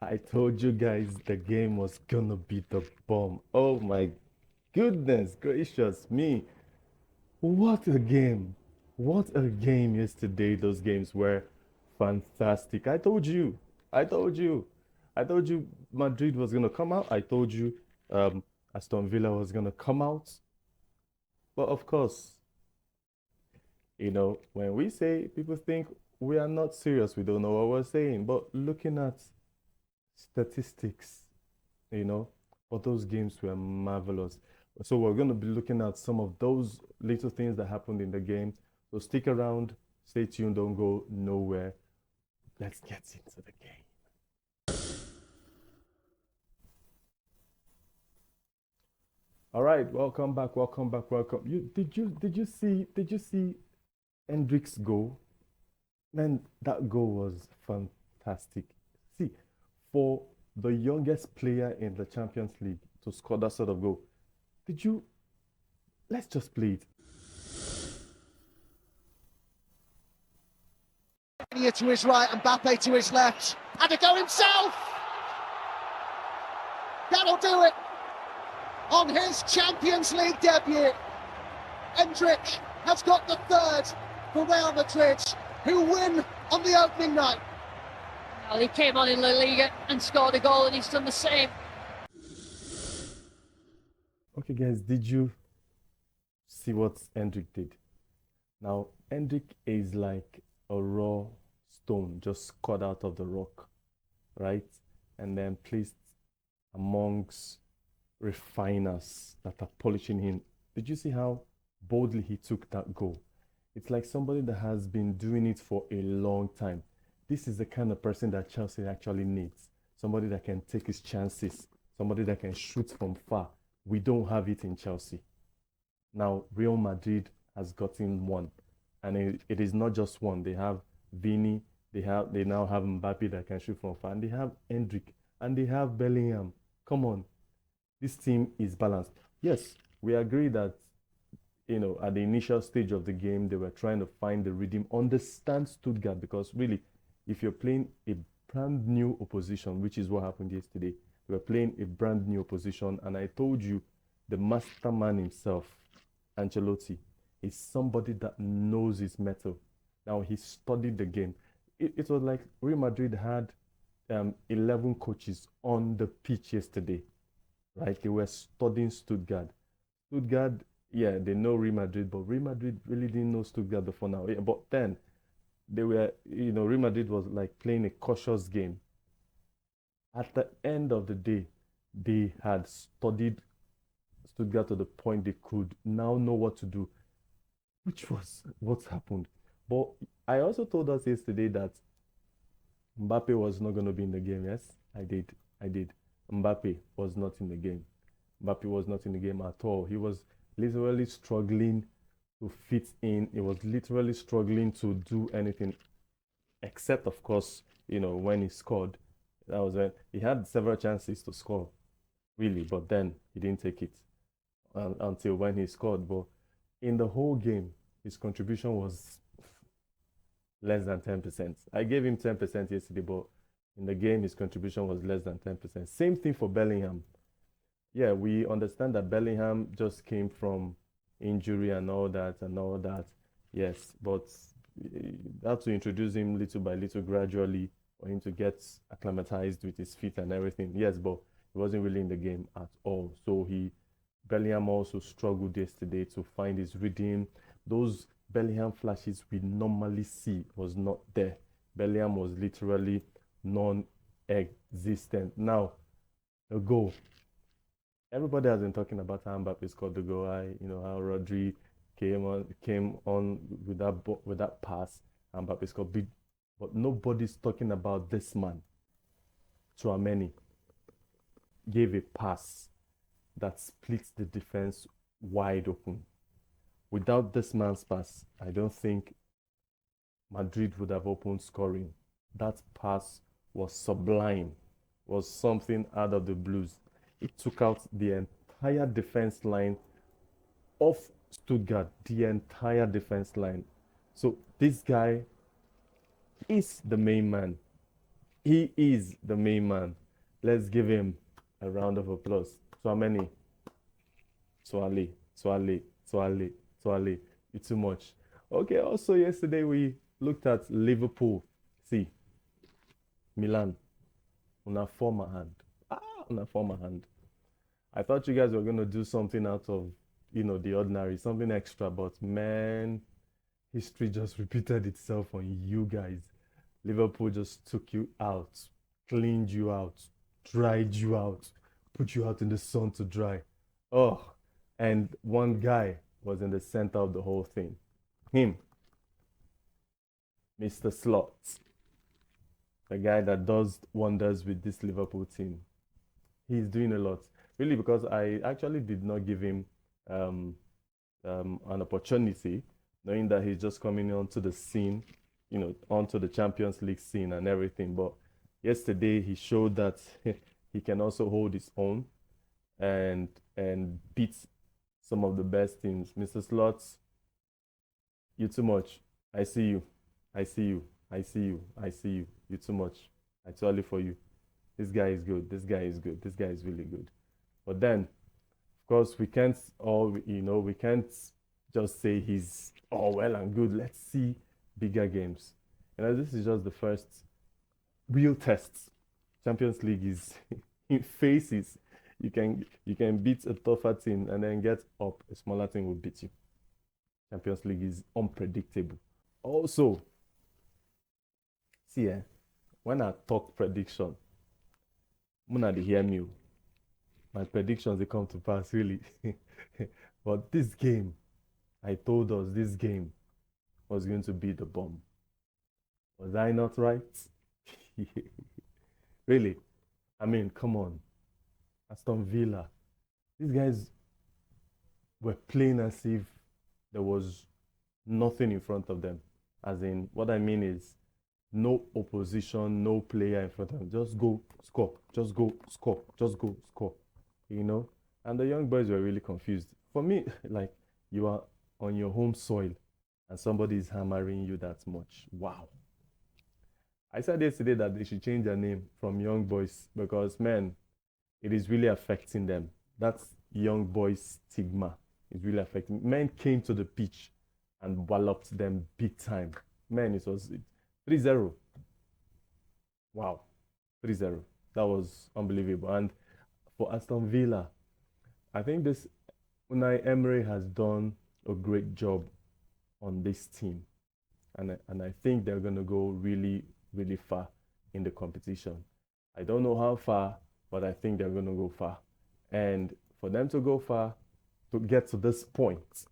I told you guys the game was gonna be the bomb. Oh my goodness gracious me. What a game. What a game yesterday. Those games were fantastic. I told you. I told you. I told you Madrid was gonna come out. I told you Aston Villa was gonna come out. But of course, when we say people think we are not serious, we don't know what we're saying. But looking at statistics, you know, but those games were marvelous. So we're going to be looking at some of those little things that happened in the game. So stick around, stay tuned, don't go nowhere. Let's get into the game. All right, welcome back, welcome back, welcome. Did you see Hendrick's goal? Man, that goal was fantastic. See, for the youngest player in the Champions League to score that sort of goal, did you let's just play it. To his right, Mbappe to his left. Had to go himself. That'll do it on his Champions League debut. Hendrick has got the third for Real Madrid, who win on the opening night. Well, he came on in La Liga and scored a goal, and he's done the same. Okay, guys, did you see what Hendrick did? Now, Hendrick is like a raw stone just cut out of the rock, right? And then placed amongst refiners that are polishing him. Did you see how boldly he took that goal? It's like somebody that has been doing it for a long time. This is the kind of person that Chelsea actually needs. Somebody that can take his chances, somebody that can shoot from far. We don't have it in Chelsea. Now, Real Madrid has gotten one. And it is not just one. They have Vini, they now have Mbappe that can shoot from far, and they have Hendrick, and they have Bellingham. Come on, this team is balanced. Yes, we agree that at the initial stage of the game, they were trying to find the rhythm, understand Stuttgart, because really, if you're playing a brand new opposition, which is what happened yesterday, they were playing a brand new opposition, and I told you, the masterman himself, Ancelotti, is somebody that knows his metal. Now, he studied the game. It was like Real Madrid had 11 coaches on the pitch yesterday, right? They were studying Stuttgart. Stuttgart, yeah, they know Real Madrid, but Real Madrid really didn't know Stuttgart before now. Yeah, but then they were, Real Madrid was like playing a cautious game. At the end of the day, they had studied Stuttgart to the point they could now know what to do, which was what's happened. But I also told us yesterday that Mbappe was not going to be in the game. Yes, I did. I did. Mbappe was not in the game. Mbappe was not in the game at all. He was literally struggling to fit in. He was literally struggling to do anything, except, of course, when he scored. That was when he had several chances to score, really, but then he didn't take it until when he scored. But in the whole game, his contribution was less than 10%. I gave him 10% yesterday, but in the game, his contribution was less than 10%. Same thing for Bellingham. Yeah, we understand that Bellingham just came from injury and all that. Yes, but have to introduce him little by little gradually for him to get acclimatized with his feet and everything. Yes, but he wasn't really in the game at all. So Bellingham also struggled yesterday to find his rhythm. Those Bellingham flashes we normally see was not there. Bellingham was literally non-existent. Now, the goal. Everybody has been talking about how Mbappe scored the goal. How Rodri came on with that pass. Mbappe scored, but nobody's talking about this man. Tchouaméni gave a pass that splits the defense wide open. Without this man's pass, I don't think Madrid would have opened scoring. That pass was sublime, was something out of the blues. It took out the entire defense line of Stuttgart, the entire defense line. So this guy is the main man. He is the main man. Let's give him a round of applause. Tchouaméni, Tchouale, Tchouale, Tchouale, Tchouale. It's too much. Okay, also yesterday we looked at Liverpool. See, Milan, on a former hand. On a former hand. I thought you guys were going to do something out of, the ordinary, something extra, but man, history just repeated itself on you guys. Liverpool just took you out, cleaned you out, dried you out, put you out in the sun to dry. Oh, and one guy was in the center of the whole thing. Him, Mr. Slots, the guy that does wonders with this Liverpool team. He's doing a lot. Really, because I actually did not give him an opportunity, knowing that he's just coming onto the scene, onto the Champions League scene and everything. But yesterday he showed that he can also hold his own and beat some of the best teams. Mr. Slots, you too much. I see you. I see you. I see you. I see you. You too much. I totally for you. This guy is good. This guy is good. This guy is really good. But then, of course, we can't we can't just say he's all well and good. Let's see bigger games. This is just the first real test. Champions League is in phases. You can beat a tougher team and then get up. A smaller team will beat you. Champions League is unpredictable. Also, see, when I talk prediction, Muna, they hear me. My predictions, they come to pass, really. But this game, I told us this game was going to be the bomb. Was I not right? Really? I mean, come on. Aston Villa. These guys were playing as if there was nothing in front of them. As in, what I mean is, no opposition, no player in front of them. Just go, score. Just go, score. Just go, score. And the young boys were really confused. For me, like, you are on your home soil and somebody is hammering you that much. Wow. I said yesterday that they should change their name from Young Boys because, man, it is really affecting them. That young boys stigma is really affecting. Men came to the pitch and walloped them big time. Man, it was 3-0. Wow. 3-0. That was unbelievable. And for Aston Villa, I think this Unai Emery has done a great job on this team. And I think they're going to go really, really far in the competition. I don't know how far, but I think they're going to go far. And for them to go far, to get to this point,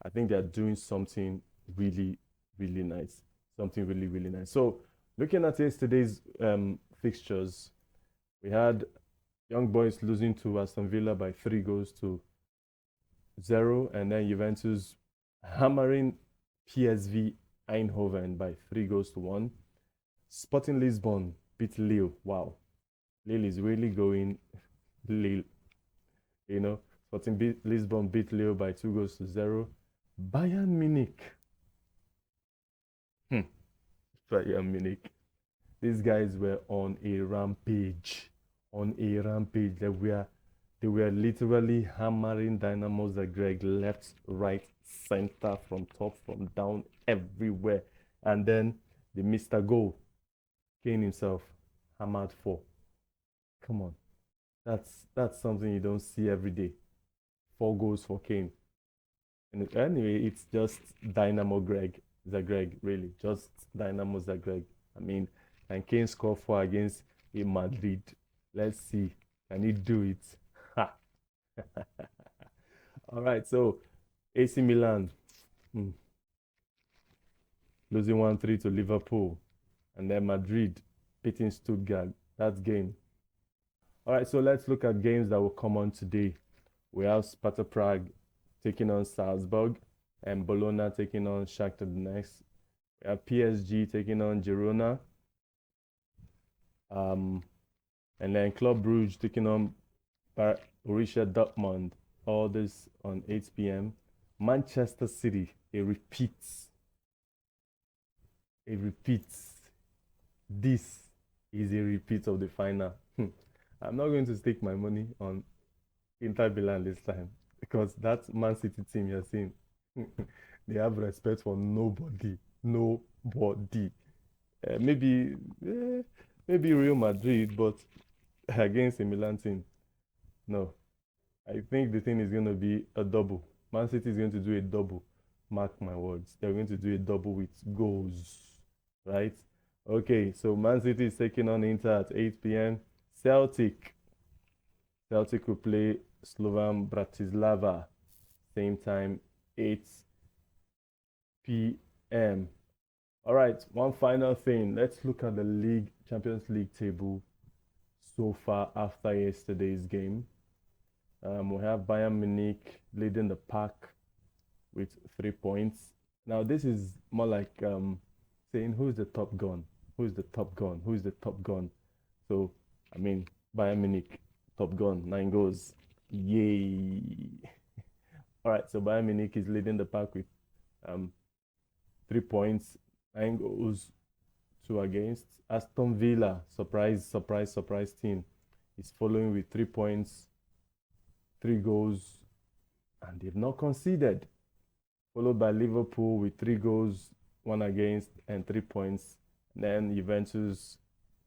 I think they're doing something really, really nice. Something really, really nice. So looking at yesterday's fixtures, we had Young Boys losing to Aston Villa by 3-0, and then Juventus hammering PSV Eindhoven by 3-1. Sporting Lisbon beat Lille. Wow. Lille is really going Lille. Sporting Lisbon beat Lille by 2-0. Bayern Munich. Bayern Munich. These guys were on a rampage. They were literally hammering Dynamo Zagreb left, right, center, from top, from down, everywhere. And then the Mr. Goal, Kane himself, hammered 4. Come on. That's something you don't see every day. 4 goals for Kane. And anyway, it's just Dynamo Zagreb, really. Just Dynamo Zagreb. I mean, and Kane scored 4 against Madrid. Let's see. Can he do it? Ha! All right, so AC Milan losing 1-3 to Liverpool. And then Madrid beating Stuttgart. That's game. All right, so let's look at games that will come on today. We have Sparta Prague taking on Salzburg and Bologna taking on Shakhtar Donetsk. We have PSG taking on Girona. And then Club Brugge taking on Borussia Dortmund. All this on 8 p.m. Manchester City, it repeats. This is a repeat of the final. I'm not going to stake my money on Inter Milan this time because that Man City team you're seeing, they have respect for nobody. Nobody. Maybe Real Madrid, but against a Milan team, no. I think the thing is going to be a double. Man City is going to do a double. Mark my words. They're going to do a double with goals, right? Okay, so Man City is taking on Inter at 8 p.m. Celtic will play Slovan Bratislava, same time, 8 p.m. All right, one final thing. Let's look at the Champions League table so far after yesterday's game. We have Bayern Munich leading the pack with 3 points. Now, this is more like saying who's the top gun? Who's the top gun? Who's the top gun? So, I mean, Bayern Munich, top gun, 9 goals. Yay! All right, so Bayern Munich is leading the pack with 3 points, 9 goals, 2 against. Aston Villa, surprise team, is following with 3 points, 3 goals, and they've not conceded. Followed by Liverpool with 3 goals, 1 against, and 3 points. Then Juventus,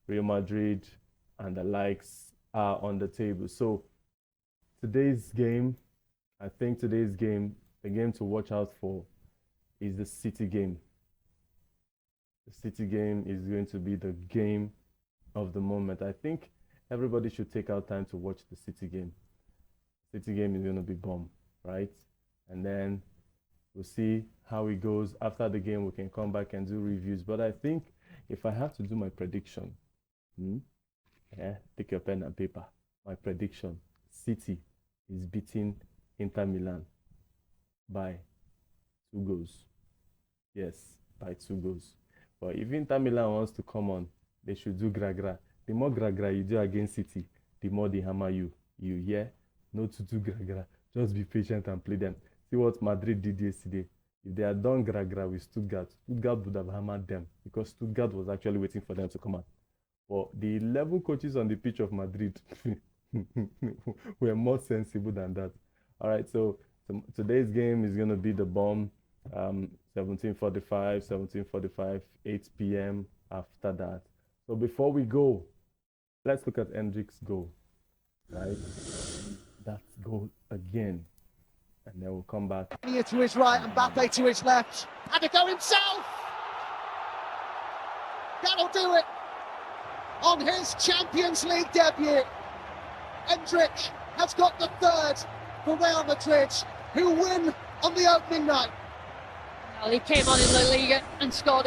Real Madrid, and the likes are on the table. So today's game, I think today's game, the game to watch out for is the City game. The City game is going to be the game of the moment. I think everybody should take out time to watch the City game. City game is going to be bomb, right? And then we'll see how it goes. After the game, we can come back and do reviews. But I think if I have to do my prediction, take your pen and paper. My prediction, City is beating Inter Milan by 2 goals. Yes, by 2 goals. But if Inter Milan wants to come on, they should do gra-gra. The more gra-gra you do against City, the more they hammer you. You hear? Not to do gra-gra. Just be patient and play them. See what Madrid did yesterday. If they had done gra-gra with Stuttgart, Stuttgart would have hammered them because Stuttgart was actually waiting for them to come out. But the 11 coaches on the pitch of Madrid were more sensible than that. All right, so today's game is going to be the bomb. 17:45, 8 p.m. after that. So before we go, let's look at Hendrick's goal. Right? That goal again. And then we'll come back. To his right, Mbappe to his left. Had to go himself. That'll do it. On his Champions League debut, Hendrick has got the 3rd for Real Madrid, who win on the opening night. Well, he came on in La Liga and scored